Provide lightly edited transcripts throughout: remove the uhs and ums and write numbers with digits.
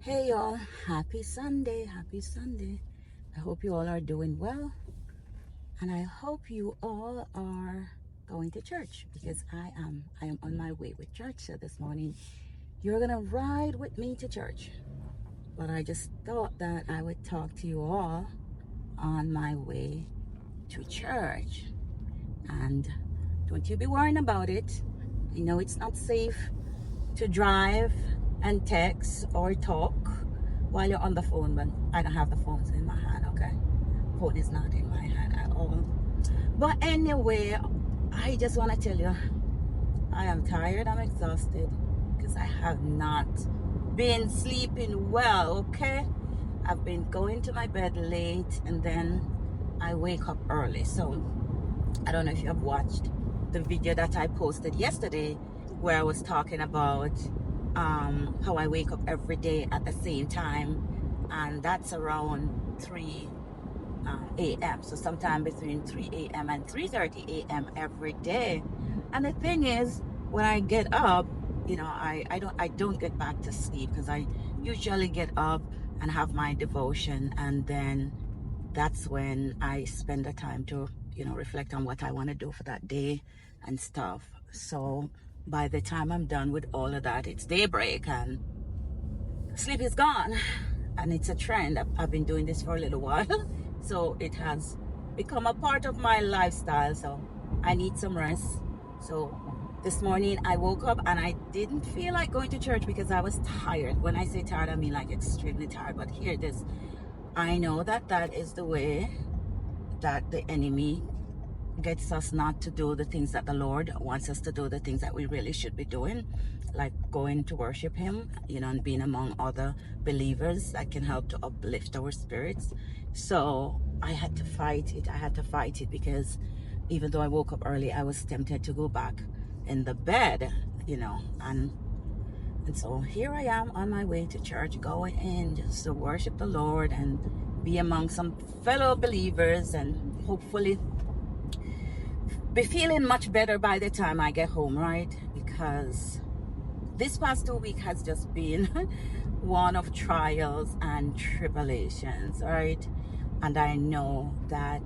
Hey y'all, happy Sunday, happy Sunday. I hope you all are doing well, and I hope you all are going to church because I am. I am on my way with church. So this morning you're gonna ride with me to church. But I just thought that I would talk to you all on my way to church. And don't you be worrying about it. I know it's not safe to drive and text or talk while you're on the phone, but I don't have the phones in my hand, okay? Phone is not in my hand at all. But anyway, I just want to tell you, I am tired, I'm exhausted because I have not been sleeping well, okay? I've been going to my bed late and then I wake up early. So I don't know if you have watched the video that I posted yesterday where I was talking about how I wake up every day at the same time, and that's around 3 a.m. So sometime between 3 a.m. and 3:30 a.m. every day. And the thing is, when I get up, I don't get back to sleep because I usually get up and have my devotion, and then that's when I spend the time to reflect on what I want to do for that day and stuff. So by the time I'm done with all of that, it's daybreak and sleep is gone. And it's a trend. I've been doing this for a little while. So it has become a part of my lifestyle. So I need some rest. So this morning I woke up and I didn't feel like going to church because I was tired. When I say tired, I mean like extremely tired. But here it is. I know that that is the way that the enemy gets us not to do the things that the Lord wants us to do, the things that we really should be doing, like going to worship Him, and being among other believers that can help to uplift our spirits. So I had to fight it. I had to fight it because even though I woke up early, I was tempted to go back in the bed, and so here I am on my way to church, going in just to worship the Lord and be among some fellow believers and hopefully be feeling much better by the time I get home, right? Because this past 2 weeks has just been one of trials and tribulations, right? And I know that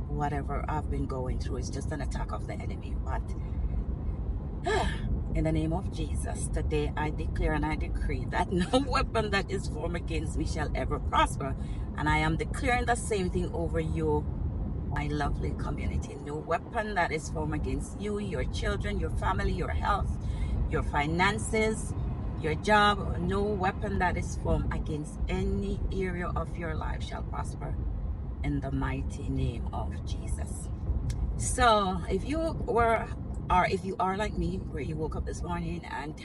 whatever I've been going through is just an attack of the enemy. But in the name of Jesus, today I declare and I decree that no weapon that is formed against me shall ever prosper. And I am declaring the same thing over you, my lovely community. No weapon that is formed against you, your children, your family, your health, your finances, your job, no weapon that is formed against any area of your life shall prosper in the mighty name of Jesus. So if you are like me, where you woke up this morning and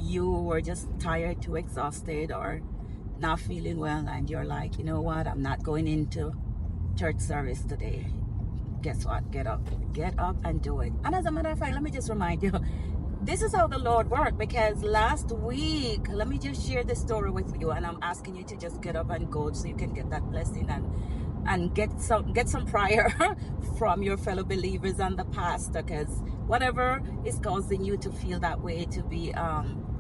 you were just tired, too exhausted, or not feeling well, and you're like, you know what, I'm not going into church service today. Guess what? Get up and do it. And as a matter of fact, let me just remind you, this is how the Lord worked, because last week, let me just share this story with you, and I'm asking you to just get up and go so you can get that blessing and get some prayer from your fellow believers and the pastor, because whatever is causing you to feel that way, to be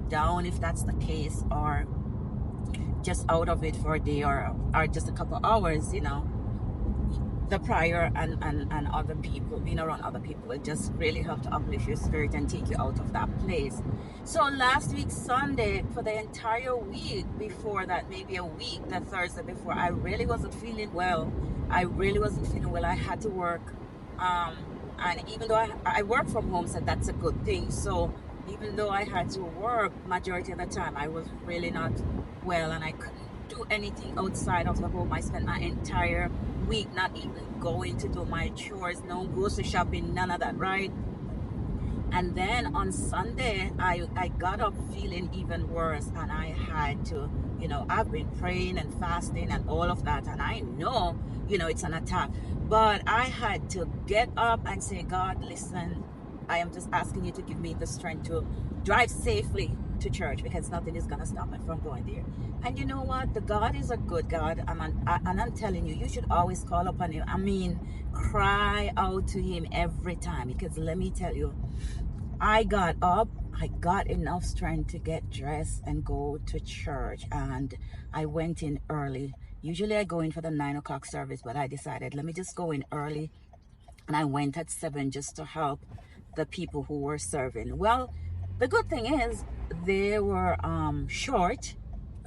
down, if that's the case, or just out of it for a day or just a couple hours, the prayer and other people, being around other people, will just really help to uplift your spirit and take you out of that place. So last week Sunday, for the entire week before that, maybe a week, the Thursday before, I really wasn't feeling well. I had to work, and even though I work from home, so that's a good thing. So even though I had to work majority of the time, I was really not well, and I couldn't do anything outside of the home. I spent my entire week not even going to do my chores, no grocery shopping, none of that, right? And then on Sunday, I got up feeling even worse, and I had to, I've been praying and fasting and all of that, and I know, it's an attack, but I had to get up and say, God, listen, I am just asking you to give me the strength to drive safely to church, because nothing is going to stop me from going there. And you know what? The God is a good God. And I'm telling you, you should always call upon Him. I mean, cry out to Him every time. Because let me tell you, I got up I got enough strength to get dressed and go to church, and I went in early. Usually I go in for the 9 o'clock service, but I decided let me just go in early, and I went at 7 just to help the people who were serving. Well, the good thing is they were short,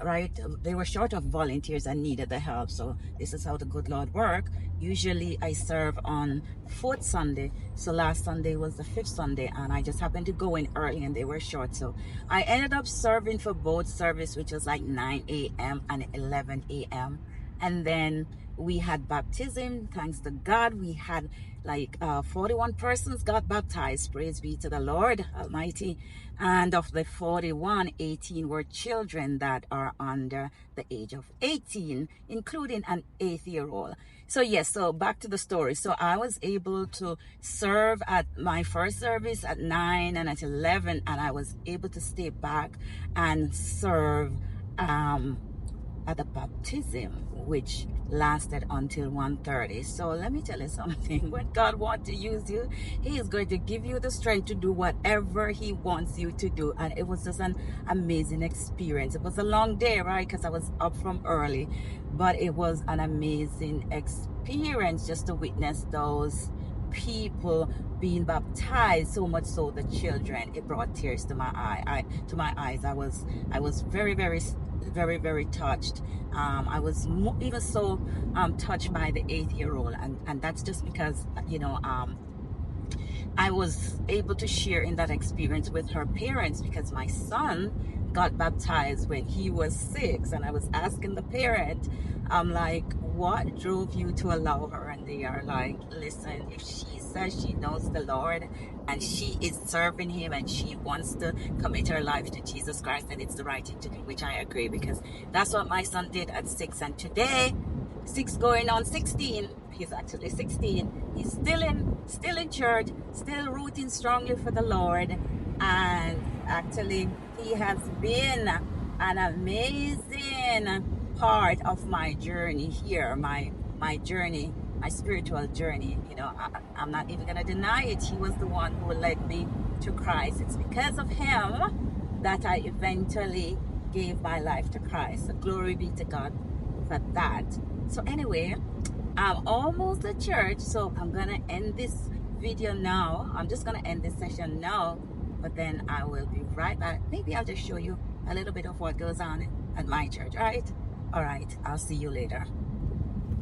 right? They were short of volunteers and needed the help. So this is how the good Lord work. Usually I serve on 4th Sunday. So last Sunday was the 5th Sunday, and I just happened to go in early and they were short. So I ended up serving for both service, which was like 9 a.m. and 11 a.m. And then we had baptism. Thanks to God, we had like 41 persons got baptized. Praise be to the Lord Almighty. And of the 41, 18 were children that are under the age of 18, including an 8-year-old. So yes, so back to the story. So I was able to serve at my first service at 9 and at 11, and I was able to stay back and serve at the baptism, which lasted until 1:30. So let me tell you something. When God wants to use you, he is going to give you the strength to do whatever he wants you to do. And it was just an amazing experience. It was a long day, right? Because I was up from early, but it was an amazing experience just to witness those people being baptized, so much so the children. It brought tears to my eyes. I was very touched. I was even so touched by the 8-year-old, and that's just because I was able to share in that experience with her parents, because my son got baptized when he was 6, and I was asking the parent, I'm like, what drove you to allow her? And they are like, listen, if she says she knows the Lord and she is serving him and she wants to commit her life to Jesus Christ, then it's the right thing to do, which I agree, because that's what my son did at 6. And today, 6 going on 16, he's actually 16, he's still in church, still rooting strongly for the Lord. And actually he has been an amazing part of my journey here, my journey, my spiritual journey. I'm not even gonna deny it. He was the one who led me to Christ. It's because of him that I eventually gave my life to Christ. So glory be to God for that. So anyway, I'm almost at church, so I'm gonna end this video now. I'm just gonna end this session now, but then I will be right back. Maybe I'll just show you a little bit of what goes on at my church. All right, I'll see you later.